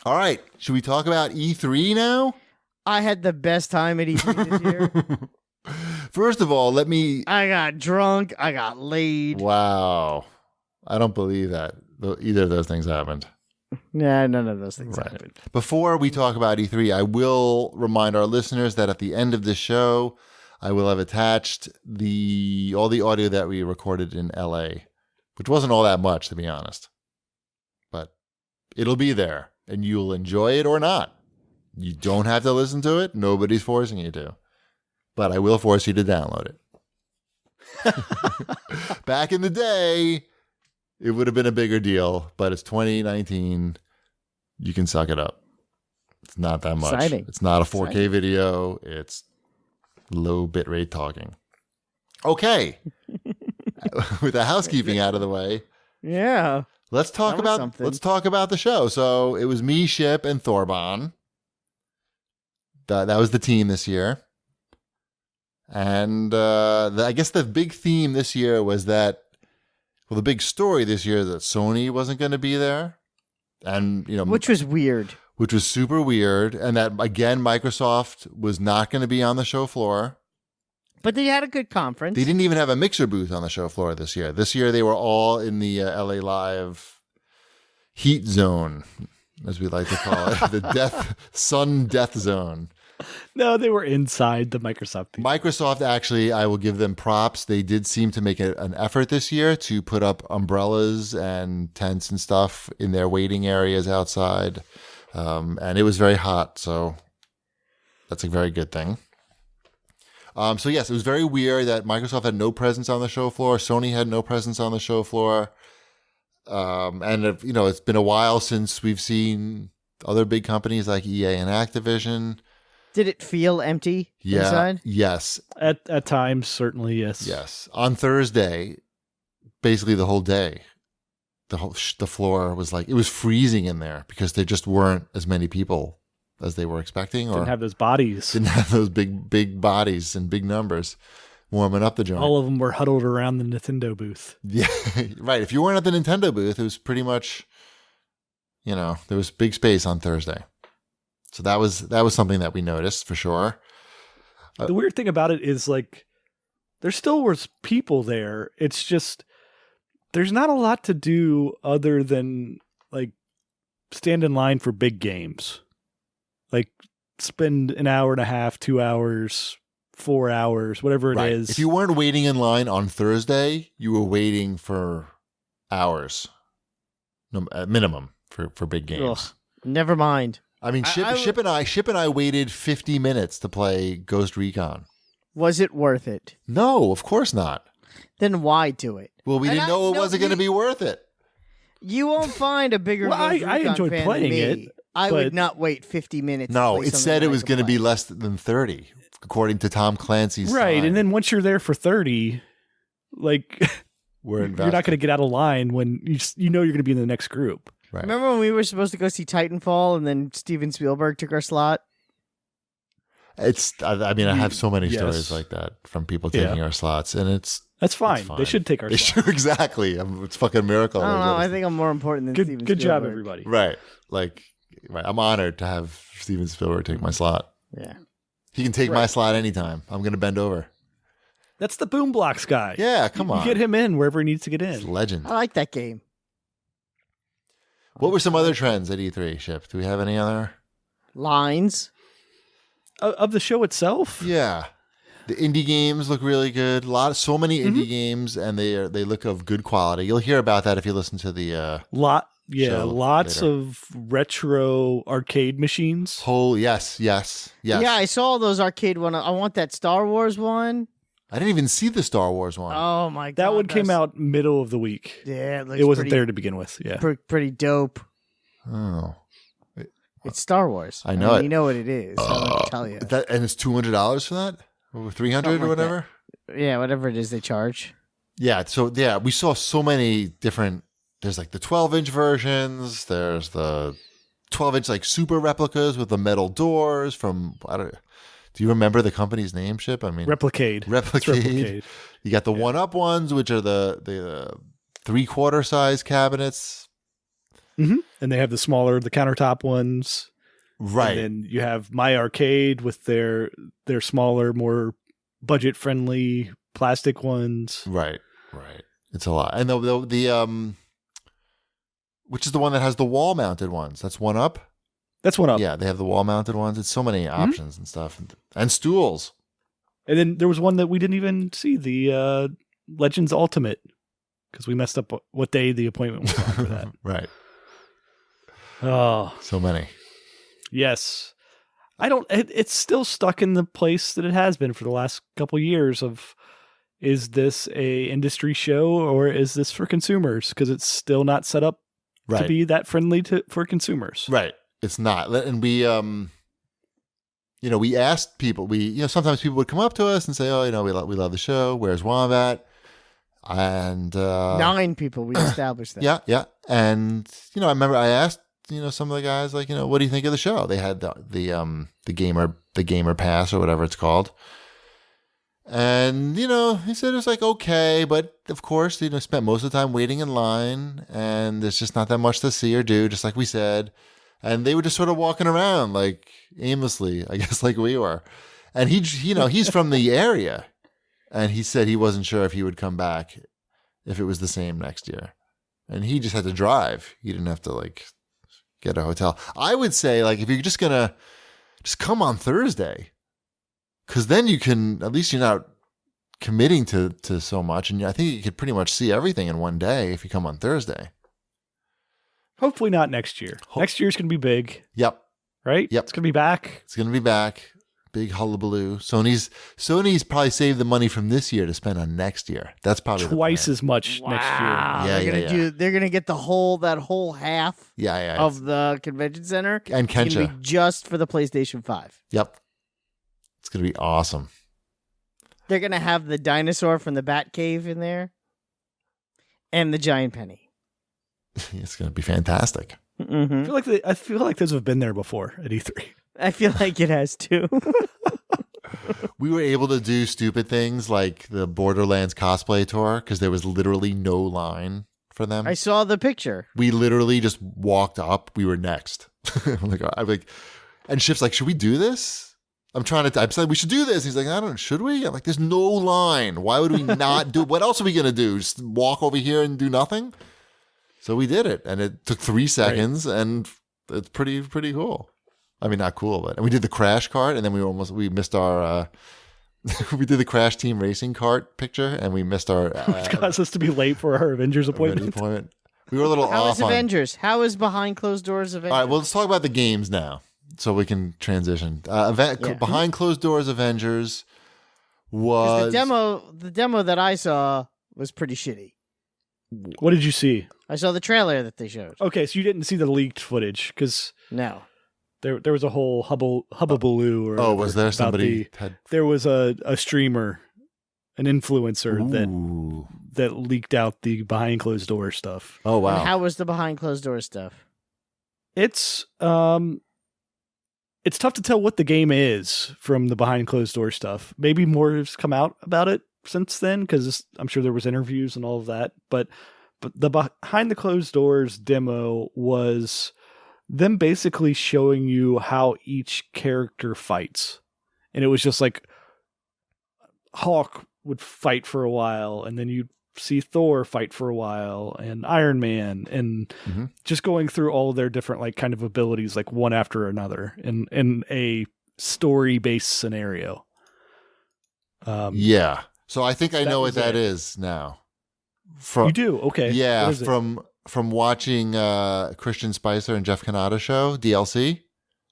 All right. Should we talk about E3 now? I had the best time at E3 this year. First of all, I got drunk. I got laid. Wow. I don't believe that either of those things happened. Nah, none of those things happened. Before we talk about E3, I will remind our listeners that at the end of the show, I will have attached all the audio that we recorded in LA, which wasn't all that much, to be honest. But it'll be there, and you'll enjoy it or not. You don't have to listen to it. Nobody's forcing you to. But I will force you to download it. Back in the day, it would have been a bigger deal, but it's 2019. You can suck it up. It's not that much. Exciting. It's not a 4K video. It's low bitrate talking. Okay. With the housekeeping out of the way. Yeah. Let's talk about the show. So it was me, Ship, and Thorban. That was the team this year. And I guess the big theme this year was that, well, the big story this year is that Sony wasn't going to be there. And, which was weird. Which was super weird. And that, again, Microsoft was not going to be on the show floor. But they had a good conference. They didn't even have a mixer booth on the show floor this year. This year, they were all in the LA Live heat zone, as we like to call it, the sun death zone. No, they were inside the Microsoft booth. Microsoft, actually, I will give them props. They did seem to make an effort this year to put up umbrellas and tents and stuff in their waiting areas outside. And it was very hot, so that's a very good thing. So yes, it was very weird that Microsoft had no presence on the show floor. Sony had no presence on the show floor. And it's been a while since we've seen other big companies like EA and Activision. Did it feel empty inside? Yes. At times, certainly, yes. Yes. On Thursday, basically the whole day, the floor was it was freezing in there because there just weren't as many people as they were expecting. Didn't have those bodies. Didn't have those big bodies and big numbers warming up the joint. All of them were huddled around the Nintendo booth. Yeah, right. If you weren't at the Nintendo booth, it was pretty much, there was big space on Thursday. So that was something that we noticed for sure. The weird thing about it is there still was people there. It's just there's not a lot to do other than stand in line for big games. Spend an hour and a half, 2 hours, 4 hours, whatever it is. If you weren't waiting in line on Thursday, you were waiting for hours, at minimum for big games. Ugh, never mind. I mean, Ship and I waited 50 minutes to play Ghost Recon. Was it worth it? No, of course not. Then why do it? Well, we didn't know it wasn't going to be worth it. You won't find a bigger Well, Ghost I Recon enjoyed fan playing than me. it. I would not wait 50 minutes. No, to play it said it was going to be play. less than 30, according to Tom Clancy's Right, time. and then once you're there for 30, We're you're not going to get out of line when you know you're going to be in the next group. Right. Remember when we were supposed to go see Titanfall and then Steven Spielberg took our slot? I have so many Yes. stories like that from people taking our slots, and That's fine. It's fine. They should take our They slot. should, exactly. It's fucking a miracle. I don't know. I think I'm more important than Steven Good job, Spielberg. everybody. Right. I'm honored to have Steven Spielberg take my slot. Yeah. He can take my slot anytime. I'm going to bend over. That's the Boom Blocks guy. Yeah, come on. You get him in wherever he needs to get He's a in. legend. I like that game. What were some other trends at E3, Ship? Do we have any other? Lines. Of the show itself? Yeah. The indie games look really good. So many indie games, and they look of good quality. You'll hear about that if you listen to the Lots later. of retro arcade machines. yes. Yeah, I saw those arcade one. I want that Star Wars one. I didn't even see the Star Wars one. Oh my god. That one came out middle of the week. Yeah, It wasn't there to begin with. Yeah. Pretty dope. Oh. It's Star Wars. I know it. You know what it is. I don't have to tell you. And it's $200 for that? Or $300 or whatever? Yeah, whatever it is they charge. Yeah, so we saw so many different. There's the 12-inch versions. There's the 12-inch super replicas with the metal doors from. Do you remember the company's name, Ship? I mean, Replicade. Replicade. It's Replicade. You got the one-up ones, which are the 3/4 size cabinets. And they have the countertop ones. Right. And then you have My Arcade with their smaller, more budget friendly plastic ones. Right. It's a lot. And the which is the one that has the wall mounted ones? That's One Up? That's One Up. Yeah, they have the wall mounted ones. It's so many options and stuff. And stools. And then there was one that we didn't even see, the Legends Ultimate, because we messed up what day the appointment was on for that. Right. Oh. So many. Yes. It's still stuck in the place that it has been for the last couple years of, is this a industry show or is this for consumers? Because it's still not set up to be that friendly for consumers. Right. It's not. And we, we asked people, sometimes people would come up to us and say, oh, we love the show. Where's Wombat? And 9 people, we established that. Yeah. And, I remember I asked, some of the guys, like, what do you think of the show? They had the gamer pass or whatever it's called. And, he said it was like, okay, but of course, spent most of the time waiting in line and there's just not that much to see or do, just like we said. And they were just sort of walking around like aimlessly, I guess, like we were. And he's from the area and he said he wasn't sure if he would come back if it was the same next year. And he just had to drive. He didn't have to like get a hotel. I would say like, if you're just going to just come on Thursday, because then you can, at least you're not committing to so much. And I think you could pretty much see everything in one day if you come on Thursday. Hopefully not next year. Next year's going to be big. Yep. Right? Yep. It's going to be back. It's going to be back. Big hullabaloo. Sony's probably saved the money from this year to spend on next year. That's probably twice as much next year. Yeah, they're gonna get that whole half of the convention center and Kensha. It's gonna be just for the PlayStation 5. Yep. It's going to be awesome. They're going to have the dinosaur from the Batcave in there and the giant penny. It's going to be fantastic. Mm-hmm. I feel like those have been there before at E3. I feel like it has too. We were able to do stupid things like the Borderlands cosplay tour because there was literally no line for them. I saw the picture. We literally just walked up. We were next. I'm like, and Shift's like, should we do this? I'm saying we should do this. He's like, I don't know, should we? I'm like, there's no line. Why would we not do? What else are we going to do? Just walk over here and do nothing? So we did it. And it took 3 seconds and it's pretty cool. I mean, not cool, but and we did the crash cart and then we missed our, we did the Crash Team Racing cart picture and we missed our. Which caused us to be late for our Avengers appointment. We were a little How off is Avengers? How is Behind Closed Doors Avengers? All right, well, let's talk about the games now. So we can transition. Behind Closed Doors Avengers was the demo that I saw was pretty shitty. What did you see? I saw the trailer that they showed. Okay, so you didn't see the leaked footage because no, there was a whole hubbubaloo. Was there somebody? There was a streamer, an influencer that leaked out the behind closed door stuff. Oh wow! And how was the behind closed door stuff? It's tough to tell what the game is from the behind closed door stuff. Maybe more has come out about it since then because I'm sure there was interviews and all of that. But the behind the closed doors demo was them basically showing you how each character fights. And it was just like Hulk would fight for a while and then you'd see Thor fight for a while and Iron Man and just going through all their different like kind of abilities like one after another in a story based scenario. Yeah. So I think I know what that is now. You do? Okay. Yeah, from watching Christian Spicer and Jeff Kanata show, DLC.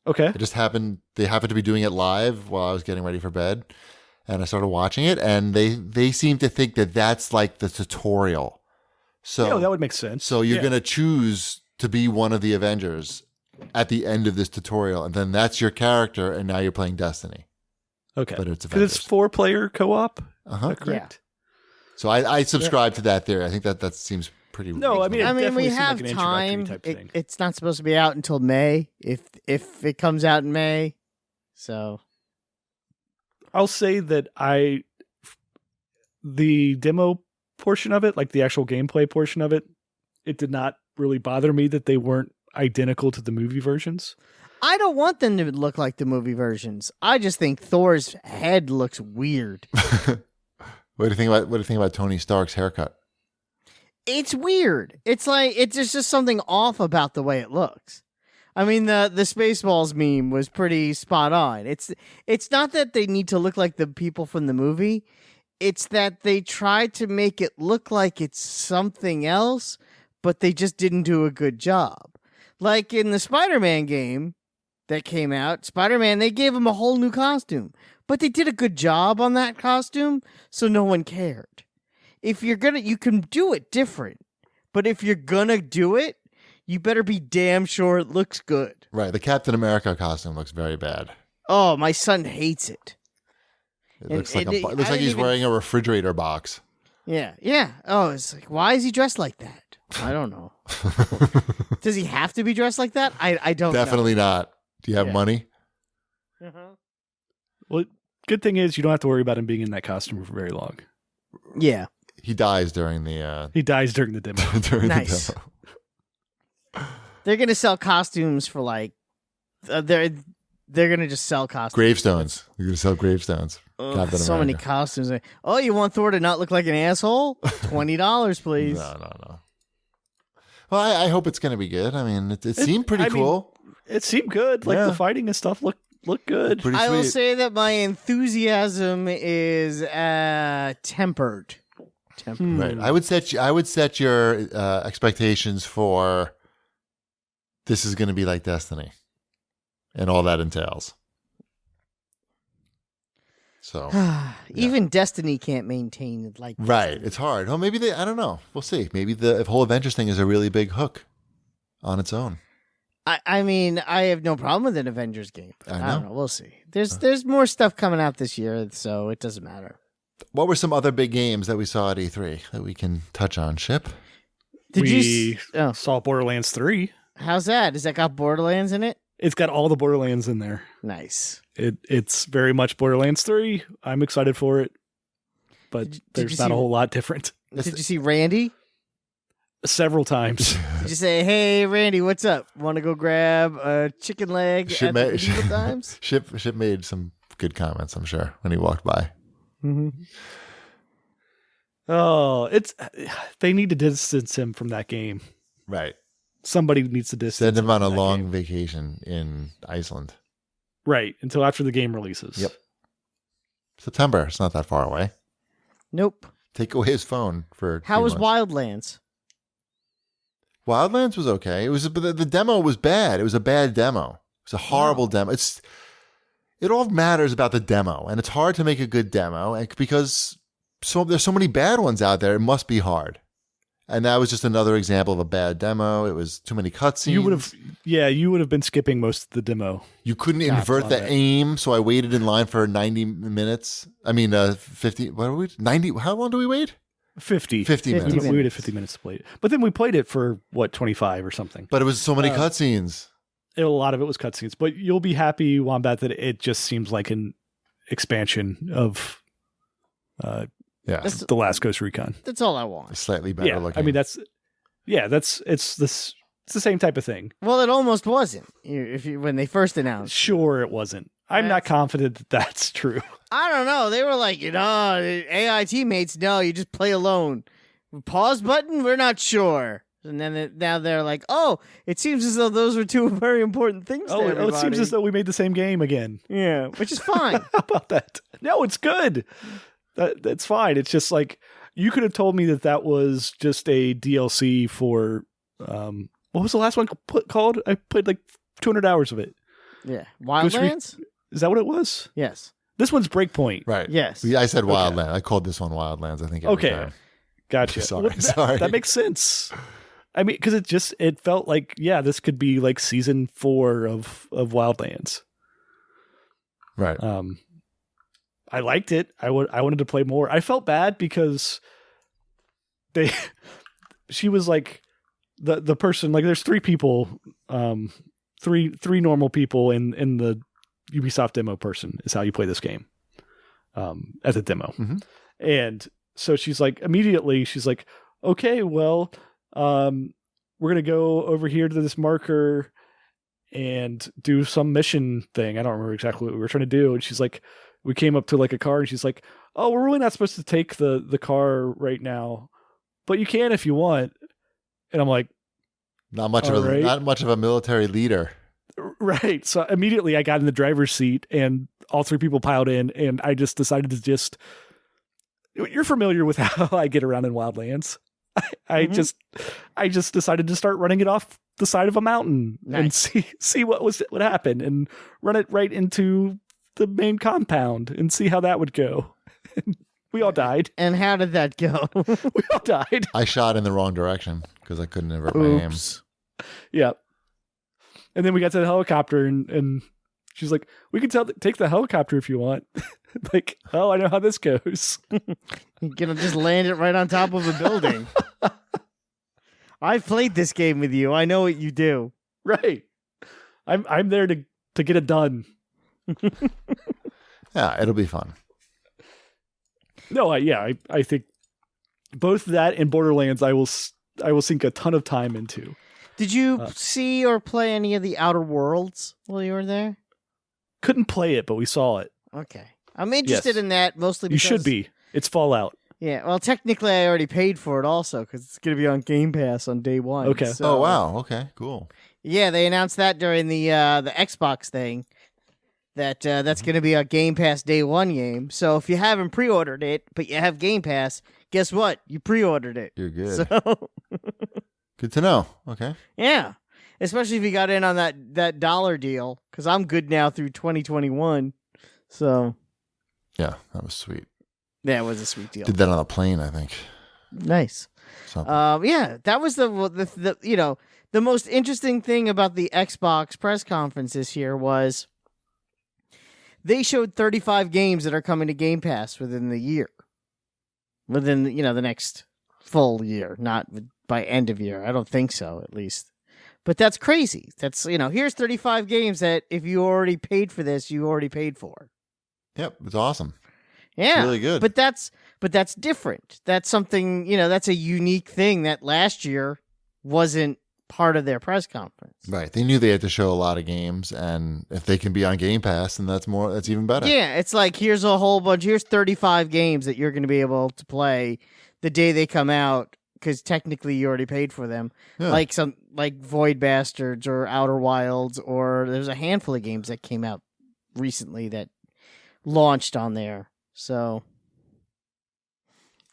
Okay. They happened to be doing it live while I was getting ready for bed. And I started watching it, and they seem to think that that's like the tutorial. So that would make sense. So you're going to choose to be one of the Avengers at the end of this tutorial, and then that's your character, and now you're playing Destiny. Okay, but it's Avengers. Because it's 4-player co-op. Correct. Yeah. So I subscribe to that theory. I think that seems pretty. No, reasonable. I mean we have like an time. type thing. It's not supposed to be out until May. If it comes out in May, so. I'll say that the demo portion of it, like the actual gameplay portion of it, it did not really bother me that they weren't identical to the movie versions. I don't want them to look like the movie versions. I just think Thor's head looks weird. What do you think about Tony Stark's haircut? It's weird. It's like there's just something off about the way it looks. I mean, the Spaceballs meme was pretty spot on. It's not that they need to look like the people from the movie. It's that they tried to make it look like it's something else, but they just didn't do a good job. Like in the Spider-Man game that came out, Spider-Man, they gave him a whole new costume, but they did a good job on that costume, so no one cared. If you're gonna, you can do it different, but if you're gonna do it, you better be damn sure it looks good. Right. The Captain America costume looks very bad. Oh, my son hates it. It looks like he's wearing a refrigerator box. Yeah, yeah. Oh, it's like, why is he dressed like that? I don't know. Does he have to be dressed like that? I don't Definitely know. not. Do you have money? Uh-huh. Well, good thing is you don't have to worry about him being in that costume for very long. Yeah. He dies during the He dies during the demo. Nice. The demo. They're gonna sell costumes for like they're gonna just sell costumes. Gravestones. You're gonna sell gravestones. Ugh, Captain so many America. costumes. Oh, you want Thor to not look like an asshole? $20, please. No. Well, I hope it's gonna be good. I mean, it seemed pretty cool. It seemed good. Like the fighting and stuff looked good. Pretty I will sweet. say that my enthusiasm is tempered. Right. I would set your expectations for this is going to be like Destiny and all that entails. So Even Destiny can't maintain it like right, it's hard. Oh, maybe I don't know. We'll see. Maybe the whole Avengers thing is a really big hook on its own. I mean, I have no problem with an Avengers game. I don't know. know. We'll see. There's more stuff coming out this year, so it doesn't matter. What were some other big games that we saw at E3 that we can touch on? Ship? Did we you? saw Borderlands 3. How's that? Has that got Borderlands in it? It's got all the Borderlands in there. Nice. It's very much Borderlands 3. I'm excited for it, but Did you there's not see- a whole lot different. Did you see Randy? Several times. Did you say, "Hey, Randy, what's up? Want to go grab a chicken leg Ship at the medieval times?" Ship made some good comments, I'm sure, when he walked by. Mm-hmm. Oh, they need to distance him from that game. Right. Somebody needs to distance Send him on a from that long game. vacation in Iceland. Right, until after the game releases. Yep. September. It's not that far away. Nope. Take away his phone for. How 3 was months. Wildlands? Wildlands was okay. It was the demo was bad. It was a bad demo. It was a horrible demo. It all matters about the demo, and it's hard to make a good demo, and because there's so many bad ones out there. It must be hard. And that was just another example of a bad demo. It was too many cutscenes. You would have been skipping most of the demo. You couldn't God, invert love the it. aim, so I waited in line for 90 minutes. I mean, 50. What are we? 90. How long do we wait? 50. 50 minutes. minutes. We waited 50 minutes to play it. But then we played it for, 25 or something. But it was so many cutscenes. A lot of it was cutscenes. But you'll be happy, Wombat, that it just seems like an expansion of Yeah, The Last Ghost Recon. That's all I want. slightly better Yeah, looking. I mean, it's the same type of thing. Well, it almost wasn't when they first announced. Sure, it wasn't. I'm not confident that that's true. I don't know. They were like, AI teammates. No, you just play alone. Pause button. We're not sure. And then now they're like, oh, it seems as though those were two very important things. To It seems everybody. as though we made the same game again. Yeah, which is fine. How about that? No, it's good. That's fine. It's just like you could have told me that was just a DLC for what was the last one called? I played like 200 hours of it. Yeah, Wildlands. Is that what it was? Yes. This one's Breakpoint. right. Yes. Yeah, I said Wildlands. I called this one Wildlands. I think. every Okay. time. Gotcha. Sorry, sorry. That makes sense. I mean, because it felt like, this could be like season 4 of Wildlands. Right. I liked it. I wanted to play more. I felt bad because she was like the person, like there's 3 people, three normal people in the Ubisoft demo person is how you play this game, as a demo. Mm-hmm. And so she's like, immediately she's like, okay, well, we're going to go over here to this marker and do some mission thing. I don't remember exactly what we were trying to do. And she's like, we came up to like a car and she's like, oh, we're really not supposed to take the car right now, but you can if you want. And I'm like, not much of a military leader. Right. So immediately I got in the driver's seat and all three people piled in, and I just decided to you're familiar with how I get around in Wildlands. I just decided to start running it off the side of a mountain and see what would happen, and run it right into the main compound and see how that would go. We all died. And how did that go? We all died. I shot in the wrong direction because I couldn't avert my aim. Yeah. And then we got to the helicopter, and she's like, we can take the helicopter if you want. Like, oh, I know how this goes. You're going to just land it right on top of a building. I've played this game with you. I know what you do. Right. I'm there to get it done. Yeah, it'll be fun. No, I think both that and Borderlands I will sink a ton of time into. Did you see or play any of the Outer Worlds while you were there? Couldn't play it, but we saw it. Okay. I'm interested in that mostly because... You should be. It's Fallout. Yeah, well, technically I already paid for it also because it's going to be on Game Pass on day one. Okay. So, oh, wow. Okay, cool. Yeah, they announced that during the Xbox thing, that's going to be a Game Pass day one game. So if you haven't pre-ordered it, but you have Game Pass, guess what? You pre-ordered it. You're good. So... Good to know. Okay. Yeah. Especially if you got in on that dollar deal, because I'm good now through 2021. So. Yeah, that was sweet. Yeah, it was a sweet deal. Did that on a plane, I think. Nice. Yeah, that was the most interesting thing about the Xbox press conference this year was they showed 35 games that are coming to Game Pass within the year. Within, the next full year, not by end of year. I don't think so, at least. But that's crazy. That's, here's 35 games that if you already paid for this, you already paid for. Yep, it's awesome. Yeah. It's really good. But that's different. That's something, that's a unique thing that last year wasn't part of their press conference. Right. They knew they had to show a lot of games, and if they can be on Game Pass, then that's even better. Yeah, it's like here's 35 games that you're going to be able to play the day they come out, because technically you already paid for them. Yeah. Like Void Bastards or Outer Wilds, or there's a handful of games that came out recently that launched on there. So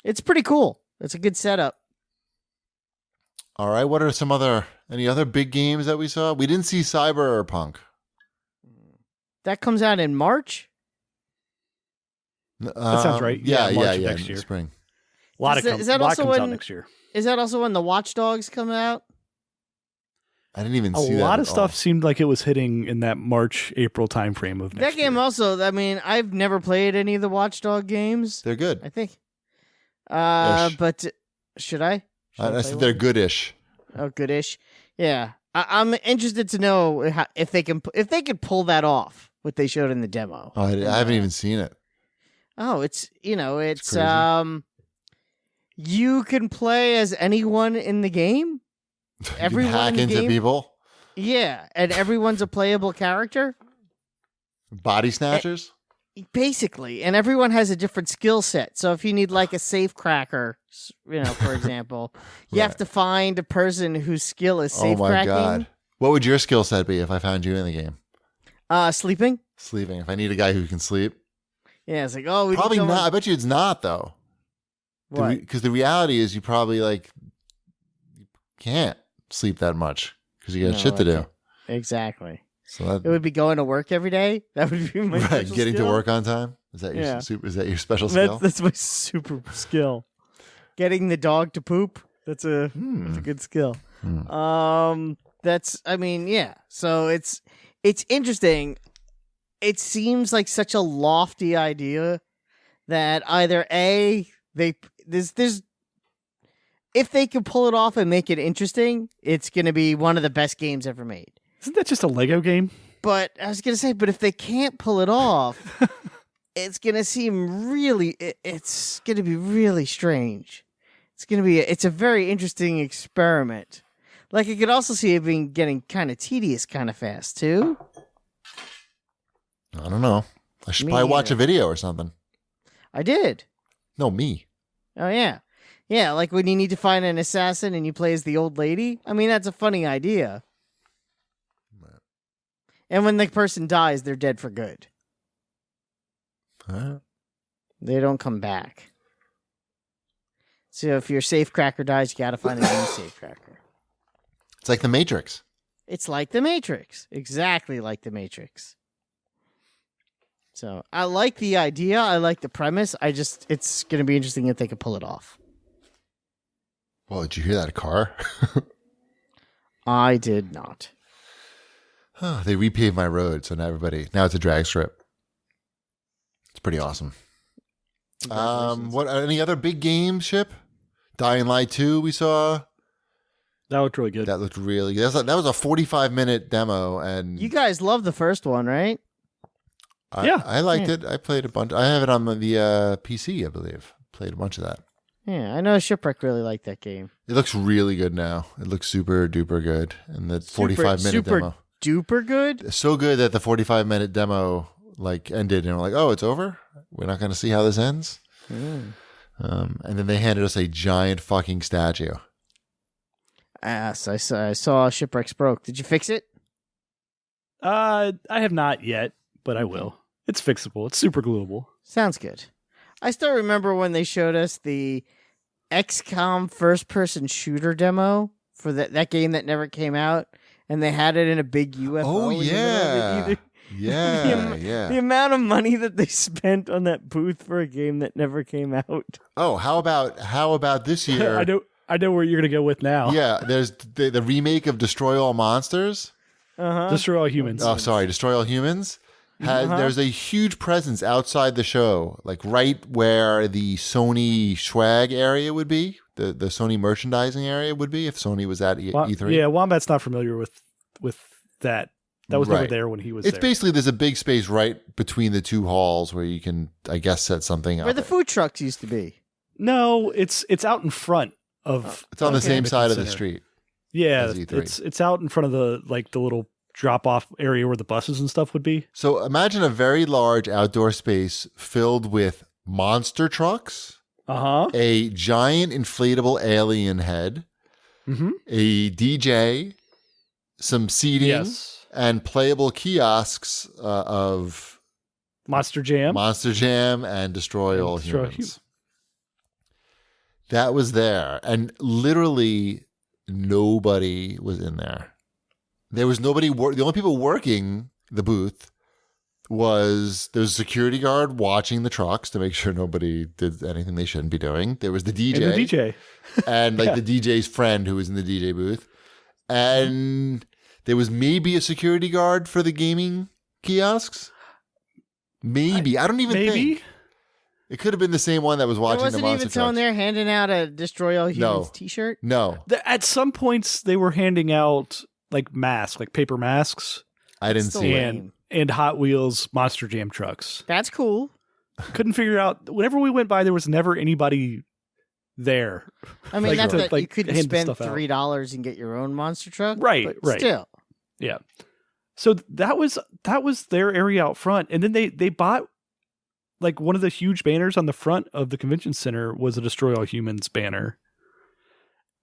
it's pretty cool. It's a good setup. All right. What are any other big games that we saw? We didn't see Cyberpunk. That comes out in March? That sounds right. Yeah, next year. Spring. A lot comes out next year. Is that also when the Watch Dogs come out? I didn't even see that. A lot of stuff seemed like it was hitting in that March, April timeframe of next year. That game also, I've never played any of the Watch Dog games. They're good. I think. But should I? I said they're goodish. Oh, goodish. Yeah. I'm interested to know if they could pull that off, what they showed in the demo. Oh, I haven't even seen it. Oh, it's crazy. You can play as anyone in the game. Everyone hack into people. Yeah, and everyone's a playable character. Body snatchers. Basically, and everyone has a different skill set. So if you need like a safe cracker, for example, you have to find a person whose skill is safe cracking. Oh my god! What would your skill set be if I found you in the game? Sleeping. Sleeping. If I need a guy who can sleep. Yeah, it's like probably not. I bet you it's not though. What? Because the reality is you probably can't sleep that much because you got shit to do. Exactly. So it would be going to work every day. That would be my special getting skill. to work on time. Is that your special skill? That's my super skill. Getting the dog to poop. That's a good skill. So it's interesting. It seems like such a lofty idea that either there's if they can pull it off and make it interesting, it's going to be one of the best games ever made. Isn't that just a Lego game? But I was going to say, if they can't pull it off, it's going to seem it's going to be really strange. It's a very interesting experiment. Like, I could also see it being getting kind of tedious kind of fast, too. I don't know. I should Me probably watch a either. video or something. I did. No, me. Oh, yeah. Yeah, like when you need to find an assassin and you play as the old lady. I mean, that's a funny idea. And when the person dies, they're dead for good. Huh? They don't come back. So if your safecracker dies, you got to find a new safecracker. It's like the Matrix. It's like the Matrix. Exactly like the Matrix. So I like the idea. I like the premise. It's going to be interesting if they can pull it off. Well, did you hear that car? I did not. They repaved my road, so now it's a drag strip. It's pretty awesome. Congratulations. What? Any other big games, Ship? Dying Light 2 we saw. That looked really good. That looked really good. That was a 45-minute demo, and You guys love the first one, right? I liked it. I played a bunch. I have it on the PC, I believe. Played a bunch of that. Yeah, I know Shipwreck really liked that game. It looks really good now. It looks super duper good. And the 45-minute super demo. duper good? So good that the 45-minute demo ended, and we're like, oh, it's over? We're not going to see how this ends? Mm. And then they handed us a giant fucking statue. Ass, I saw Shipwreck's broke. Did you fix it? I have not yet, but I will. It's fixable. It's super gluable. Sounds good. I still remember when they showed us the XCOM first-person shooter demo for that game that never came out, and they had it in a big UFO. Oh, in the middle of it yeah. either. Yeah, yeah. The amount of money that they spent on that booth for a game that never came out. Oh, how about this year? I know where you're gonna go with now. Yeah, there's the remake of Destroy All Monsters. Uh-huh. Destroy All Humans. Oh, sorry, Destroy All Humans. There's a huge presence outside the show, like right where the Sony swag area would be, the Sony merchandising area would be if Sony was at E3. Yeah, Wombat's not familiar with that. That was never Right. there when he was It's there. basically there's a big space right between the two halls where you can, I guess, set something up. Where the food trucks used to be. No, it's out in front of. It's on the same Convention side of the Center. street. Yeah, as E3. it's out in front of the little drop off area where the buses and stuff would be. So imagine a very large outdoor space filled with monster trucks, a giant inflatable alien head, Mm-hmm. a DJ, some seating, Yes. and playable kiosks of Monster Jam. Monster Jam and Destroy All Destroy All Humans. That was there, and literally nobody was in there. There was nobody. The only people working the booth was there was a security guard watching the trucks to make sure nobody did anything they shouldn't be doing. There was the DJ, And the DJ. and the DJ's friend who was in the DJ booth, and there was maybe a security guard for the gaming kiosks. Maybe I don't even think it could have been the same one that was There watching the wasn't monster even someone trucks. there handing out a Destroy All Humans t-shirt. No, At some points, they were handing out like masks, like paper masks, I didn't Still see it. lame. and Hot Wheels Monster Jam trucks. That's cool. Couldn't figure out. Whenever we went by, there was never anybody there. I mean, Like, not to, that you like, couldn't hand spend stuff out. $3 and get your own monster truck. Right, but right. Still. Yeah. So that was their area out front, and then they bought like one of the huge banners on the front of the convention center was a Destroy All Humans banner,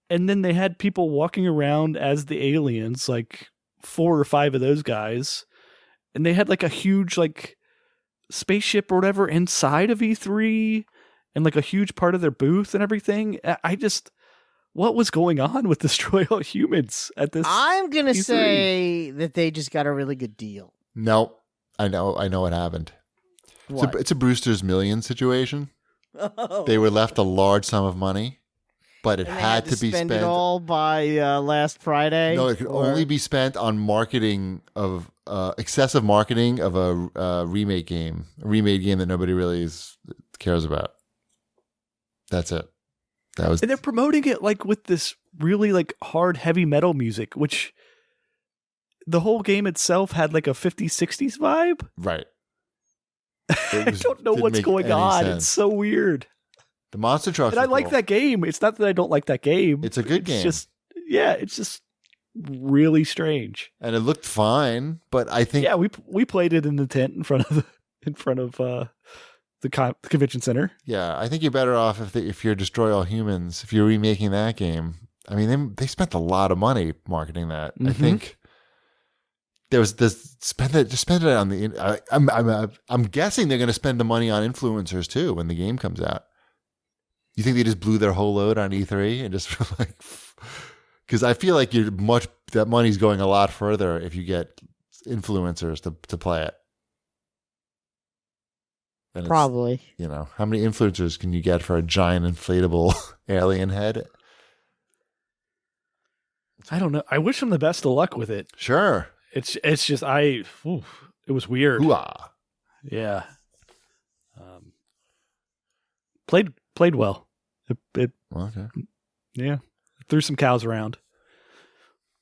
and then they had people walking around as the aliens, like 4 or 5 of those guys, and they had like a huge like spaceship or whatever inside of E3, and like a huge part of their booth and everything. What was going on with Destroy All Humans at this? I'm going to E3? say that they just got a really good deal. No, I know what happened. What? It's a Brewster's Millions situation. Oh. They were left a large sum of money, but it And they had to be spend spent. it all by last Friday. No, it could or- only be spent on marketing of excessive marketing of a remade game that nobody really cares about. That's it. That was And they're promoting it like with this really like hard heavy metal music, which the whole game itself had like a 50s, 60s vibe. right. I don't know didn't what's make going any on. sense. It's so weird. The monster trucks. And I are like cool. that game. It's not that I don't like that game. It's a good game. Just, yeah, it's just really strange. And it looked fine, but I think Yeah, we played it in the tent in front of the convention center. yeah, I think you're better off if you're Destroy All Humans, if you're remaking that game. I mean, they spent a lot of money marketing that. I think there was this spend it on the. I'm guessing they're going to spend the money on influencers too when the game comes out. You think they just blew their whole load on E3 and just like, because I feel like that money's going a lot further if you get influencers to play it. And Probably. How many influencers can you get for a giant inflatable alien head? I don't know. I wish them the best of luck with it. Sure. It's just it was weird. Hoo-ah. Yeah. Played well. It Okay. yeah. Threw some cows around.